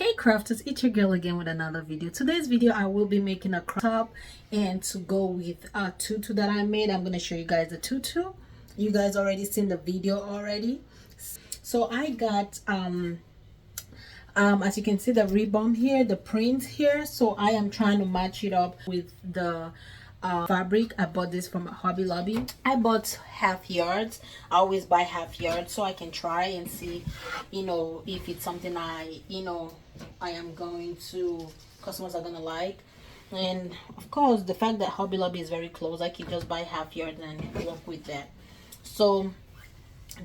Hey crafters, it's your girl again with another video. Today's video I will be making a crop top, and to go with a tutu that I made, I'm going to show you guys the tutu. You guys already seen the video already. So I got as you can see, the Revamp here, the print here. So I am trying to match it up with the fabric. I bought this from Hobby Lobby. I bought half yards. I always buy half yards so I can try and see, if it's something I am going to, customers are gonna like. And of course, the fact that Hobby Lobby is very close, I can just buy half yards and work with that. So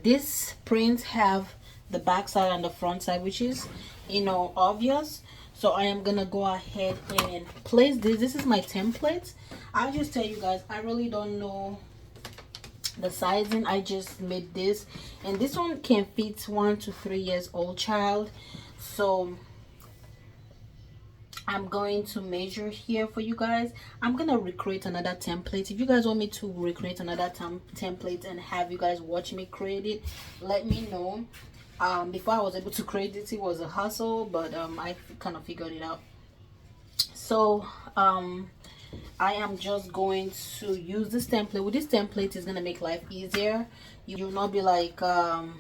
these prints have the back side and the front side, which is obvious. So I am gonna go ahead and place this is my template. I'll just tell you guys, I really don't know the sizing. I just made this, and this one can fit 1 to 3 years old child. So I'm going to measure here for you guys. I'm gonna recreate another template. If you guys want me to recreate another template and have you guys watch me create it, let me know. Before I was able to create this, it was a hustle, but I kind of figured it out. So I am just going to use this template. With this template, it's gonna make life easier. You'll not be like all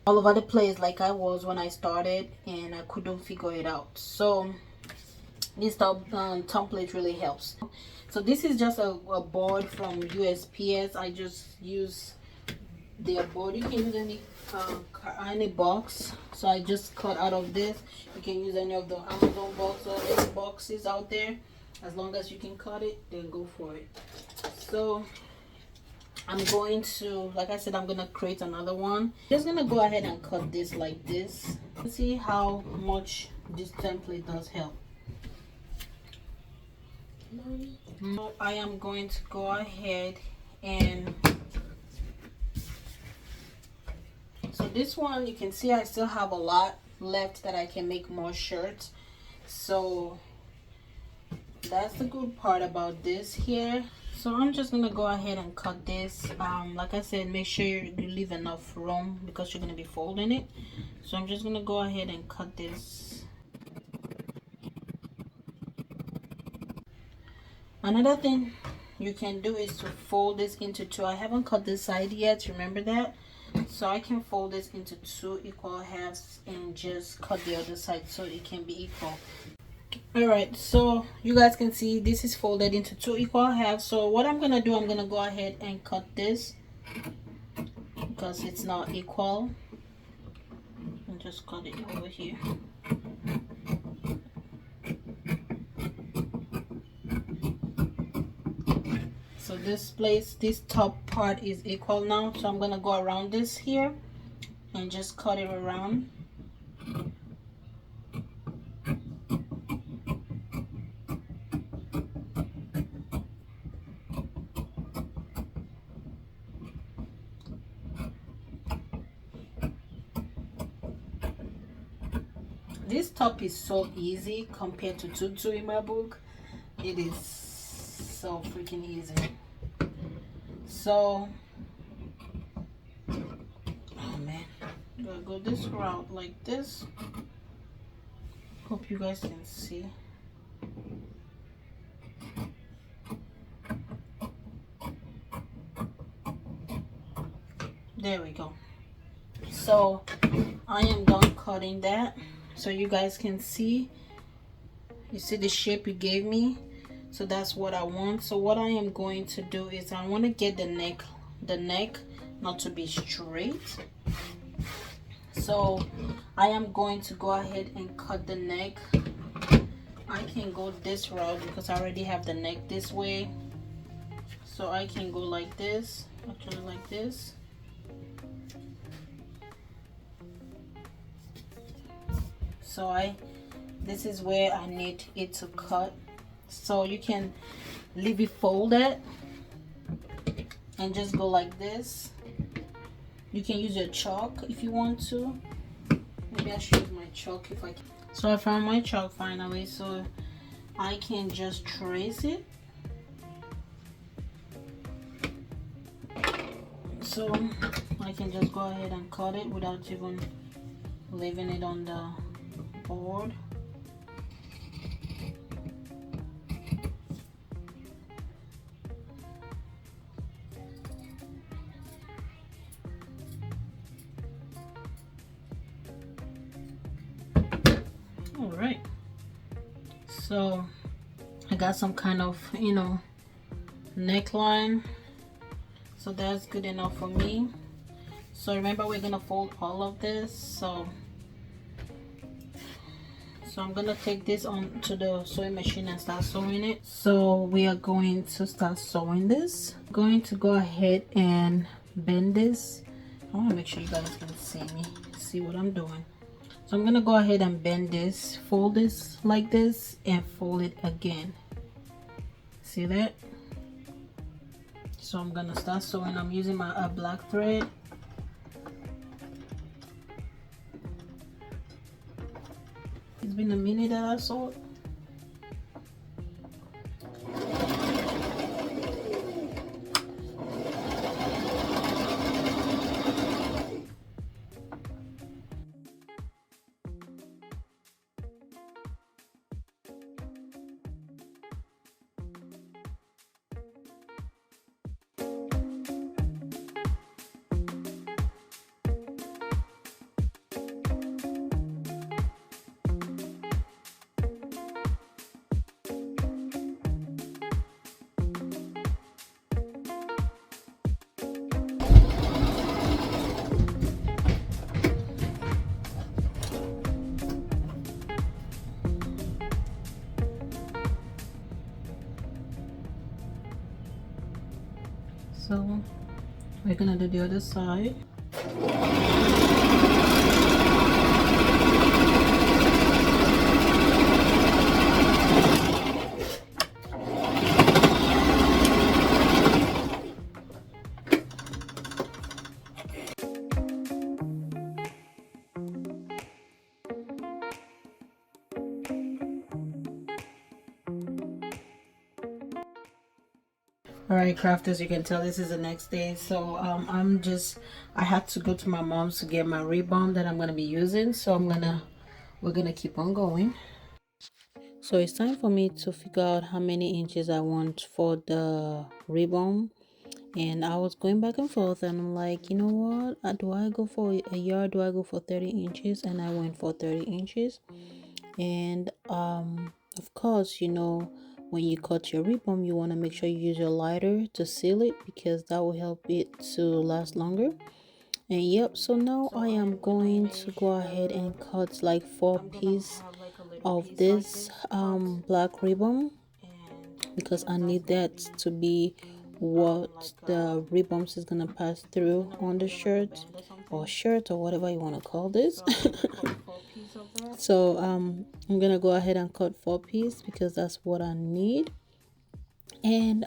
over the place like I was when I started and I couldn't figure it out. So this template really helps. So this is just a board from USPS. I just use their board. You can use any box. So I just cut out of this. You can use any of the Amazon box or any boxes out there. As long as you can cut it, then go for it. So I'm going to, like I said, I'm gonna create another one. Just gonna go ahead and cut this like this. See how much this template does help. So I am going to go ahead and, so this one, you can see I still have a lot left that I can make more shirts. So that's the good part about this here. So I'm just gonna go ahead and cut this. Like I said, make sure you leave enough room because you're gonna be folding it. So I'm just gonna go ahead and cut this. Another thing you can do is to fold this into two. I haven't cut this side yet, remember that? So I can fold this into 2 equal halves and just cut the other side so it can be equal. Alright, so you guys can see this is folded into 2 equal halves. So what I'm gonna do, I'm gonna go ahead and cut this because it's not equal, and just cut it over here. So this top part is equal now. So I'm gonna go around this here and just cut it around. This top is so easy compared to tutu in my book. It is so freaking easy. So oh man, I'm gonna go this route like this. Hope you guys can see. There we go. So I am done cutting that, so you guys can see. You see the shape you gave me? So that's what I want. So what I am going to do is I want to get the neck not to be straight. So I am going to go ahead and cut the neck. I can go this route because I already have the neck this way. So I can go like this, actually like this. So this is where I need it to cut. So you can leave it folded and just go like this. You can use your chalk if you want to. Maybe I should use my chalk if I can. So I found my chalk finally, so I can just trace it. So I can just go ahead and cut it without even leaving it on the forward. All right, so I got some kind of, you know, neckline, so that's good enough for me. So remember, we're gonna fold all of this, so I'm gonna take this on to the sewing machine and start sewing it. So we are going to start sewing this. I'm going to go ahead and bend this. I want to make sure you guys can see what I'm doing. So I'm gonna go ahead and bend this, fold this like this, and fold it again. See that? So I'm gonna start sewing. I'm using my black thread. It's been a minute that I sewed. So we're gonna do the other side. All right, crafters, you can tell this is the next day. So I had to go to my mom's to get my Revamp that I'm gonna be using. So we're gonna keep on going. So it's time for me to figure out how many inches I want for the Revamp. And I was going back and forth, and I'm like, you know what? Do I go for a yard? Do I go for 30 inches? And I went for 30 inches. And of course, you know, when you cut your Revamp, you want to make sure you use your lighter to seal it, because that will help it to last longer. And yep, so now I am going to go ahead and cut like 4 pieces of this black Revamp, because I need that to be what the Revamp is gonna pass through on the shirt or whatever you want to call this. So I'm gonna go ahead and cut 4 pieces because that's what I need. And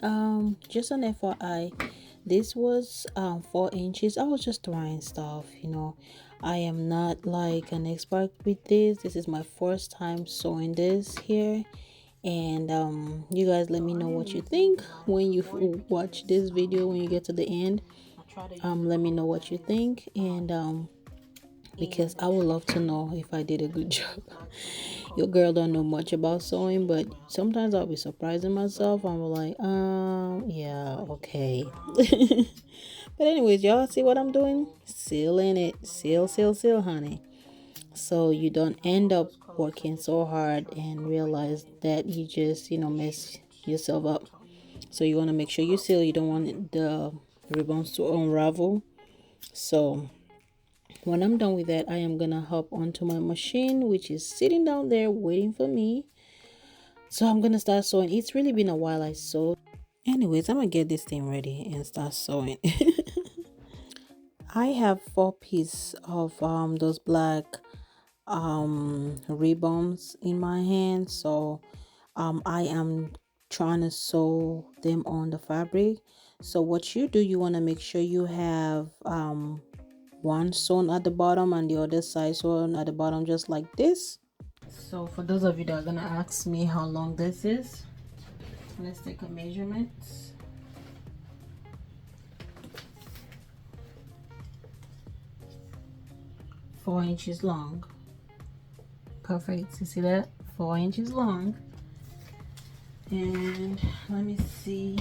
just an FYI, this was 4 inches. I was just trying stuff, you know. I am not like an expert with this is my first time sewing this here. And you guys let me know what you think when you watch this video. When you get to the end, let me know what you think. And because I would love to know if I did a good job. Your girl don't know much about sewing, but sometimes I'll be surprising myself. I'm like, yeah, okay. But anyways, y'all see what I'm doing? Sealing it. Seal, honey. So you don't end up working so hard and realize that you just, you know, mess yourself up. So you want to make sure you seal. You don't want the ribbons to unravel. So when I'm done with that, I am gonna hop onto my machine, which is sitting down there waiting for me. So I'm gonna start sewing. It's really been a while I sewed. Anyways, I'm gonna get this thing ready and start sewing. I have 4 pieces of those black ribbons in my hand. So I am trying to sew them on the fabric. So what you do, you want to make sure you have one sewn at the bottom and the other side sewn at the bottom, just like this. So for those of you that are gonna ask me how long this is, let's take a measurement. 4 inches long. Perfect. You see that? 4 inches long. And let me see,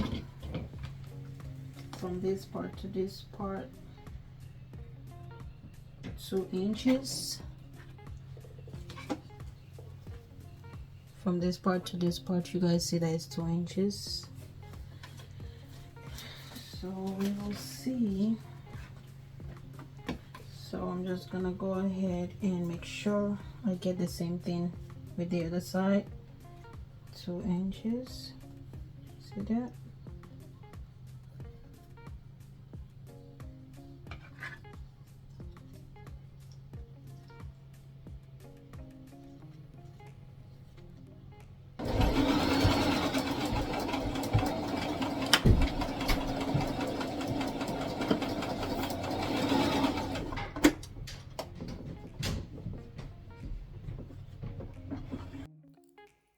from this part to this part, 2 inches. From this part to this part, you guys see that it's 2 inches. So we will see. So I'm just gonna go ahead and make sure I get the same thing with the other side. 2 inches. See that?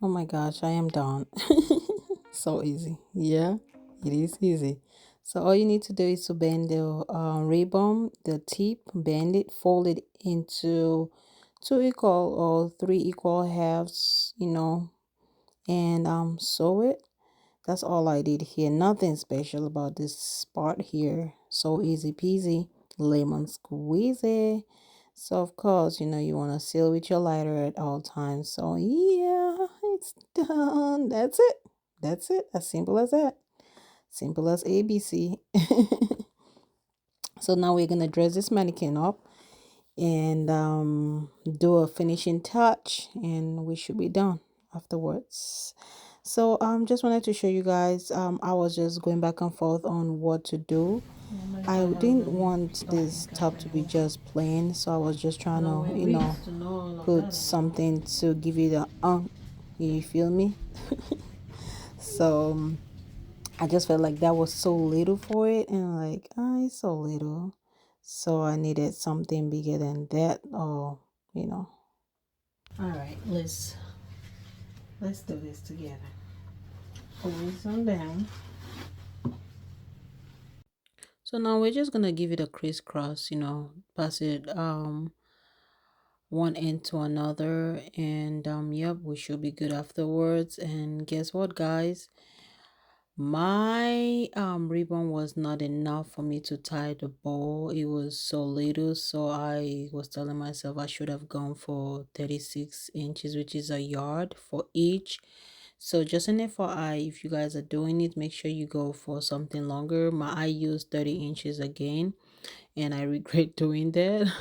Oh my gosh, I am done. So easy. Yeah, it is easy. So all you need to do is to bend the ribbon, the tip, bend it, fold it into 2 equal or 3 equal halves, you know, and sew it. That's all I did here. Nothing special about this part here. So easy peasy, lemon squeezy. So of course, you know, you want to seal with your lighter at all times. So yeah, it's done. That's it. That's it. As simple as that. Simple as ABC. So now we're gonna dress this mannequin up and do a finishing touch, and we should be done afterwards. So just wanted to show you guys, I was just going back and forth on what to do. I didn't want this top to be just plain, so I was just trying to, you know, put something to give you the you feel me? So I just felt like that was so little for it, and like it's so little, so I needed something bigger than that, or you know. All right, let's do this together. Pull this one down. So now we're just gonna give it a crisscross, you know, pass it one end to another, and yep, we should be good afterwards. And guess what, guys? My ribbon was not enough for me to tie the bow. It was so little, so I was telling myself I should have gone for 36 inches, which is a yard for each. So just an FYI, if you guys are doing it, make sure you go for something longer. I used 30 inches again, and I regret doing that.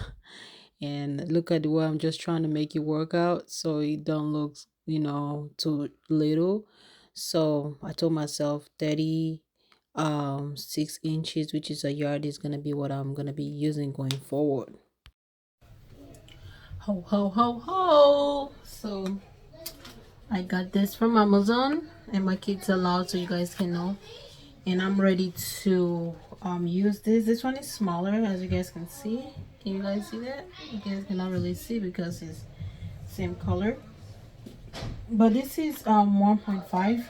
And look at the way I'm just trying to make it work out so it don't look, you know, too little. So I told myself 6 inches, which is a yard, is gonna be what I'm gonna be using going forward. Ho ho ho ho. So I got this from Amazon, and my kids allowed, so you guys can know. And I'm ready to use this one is smaller, as you guys can see. Can you guys see that? You guys cannot really see because it's same color, but this is 1.5.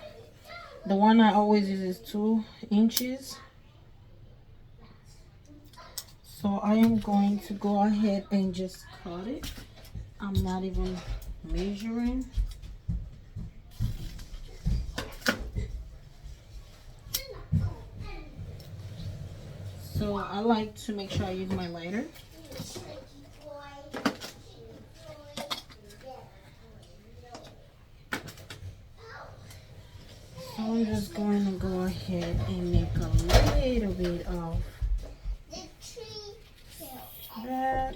The one I always use is 2 inches. So I am going to go ahead and just cut it. I'm not even measuring. So I like to make sure I use my lighter. So I'm just going to go ahead and make a little bit of that.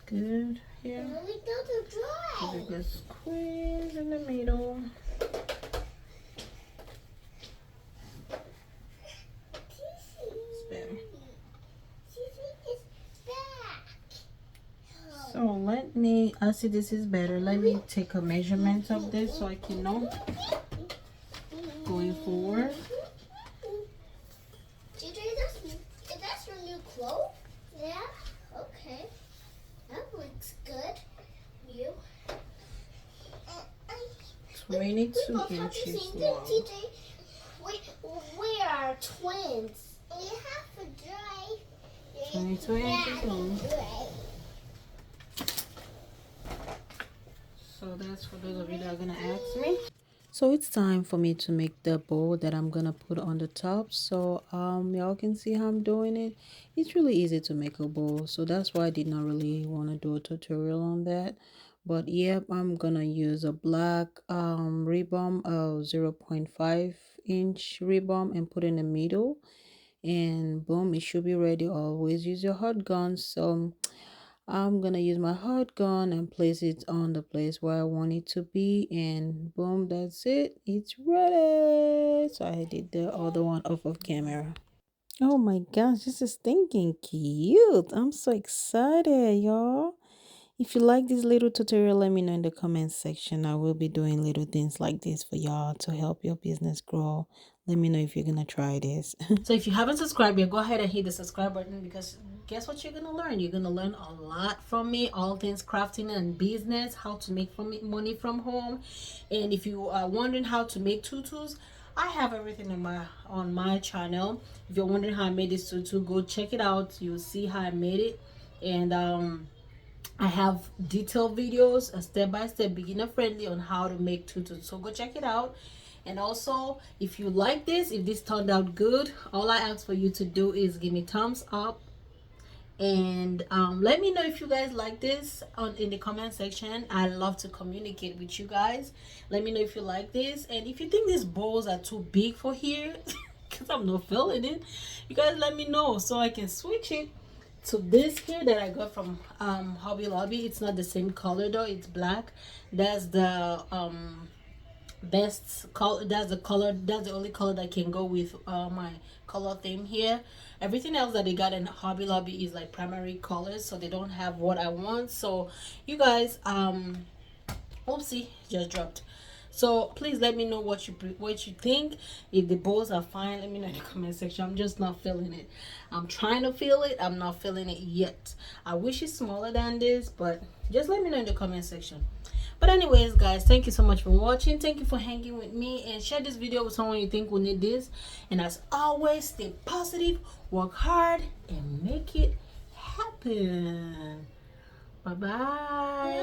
Good here. Give it a good squeeze in the middle. So let me, I see this is better. Let me take a measurement of this so I can know going forward. That's your new clothes? Yeah, okay. That looks good. You? 22 both have the inches same thing, long. TJ. We are twins. We have to dry. 22 inches long. So that's for those of you that are gonna ask me. So it's time for me to make the bowl that I'm gonna put on the top. So y'all can see how I'm doing it. It's really easy to make a bowl, so that's why I did not really want to do a tutorial on that. But yep, I'm gonna use a black Revamp 0.5-inch Revamp and put in the middle, and boom, it should be ready. Always use your hot gun. So I'm gonna use my hot gun and place it on the place where I want it to be, and boom, that's it, it's ready. So I did the other one off of camera. Oh my gosh, this is stinking cute. I'm so excited, y'all. If you like this little tutorial, let me know in the comment section. I will be doing little things like this for y'all to help your business grow. Let me know if you're gonna try this. So if you haven't subscribed yet, go ahead and hit the subscribe button, because guess what you're gonna learn? You're gonna learn a lot from me, all things crafting and business, how to make money from home. And if you are wondering how to make tutus, I have everything on my channel. If you're wondering how I made this tutu, go check it out. You'll see how I made it. And I have detailed videos, a step-by-step beginner friendly on how to make tutus, so go check it out. And also, if you like this, if this turned out good, all I ask for you to do is give me thumbs up, and let me know if you guys like this in the comment section. I love to communicate with you guys. Let me know if you like this, and if you think these bowls are too big for here because I'm not feeling it, you guys let me know so I can switch it to this here that I got from Hobby Lobby. It's not the same color though, it's black. That's the best color, that's the only color that can go with my color theme here. Everything else that they got in Hobby Lobby is like primary colors, so they don't have what I want. So you guys, oopsie, just dropped. So please let me know what you think. If the bowls are fine, let me know in the comment section. I'm just not feeling it. I'm trying to feel it, I'm not feeling it yet. I wish it's smaller than this, but just let me know in the comment section. But anyways guys, thank you so much for watching. Thank you for hanging with me, and share this video with someone you think will need this. And as always, stay positive, work hard, and make it happen. Bye bye.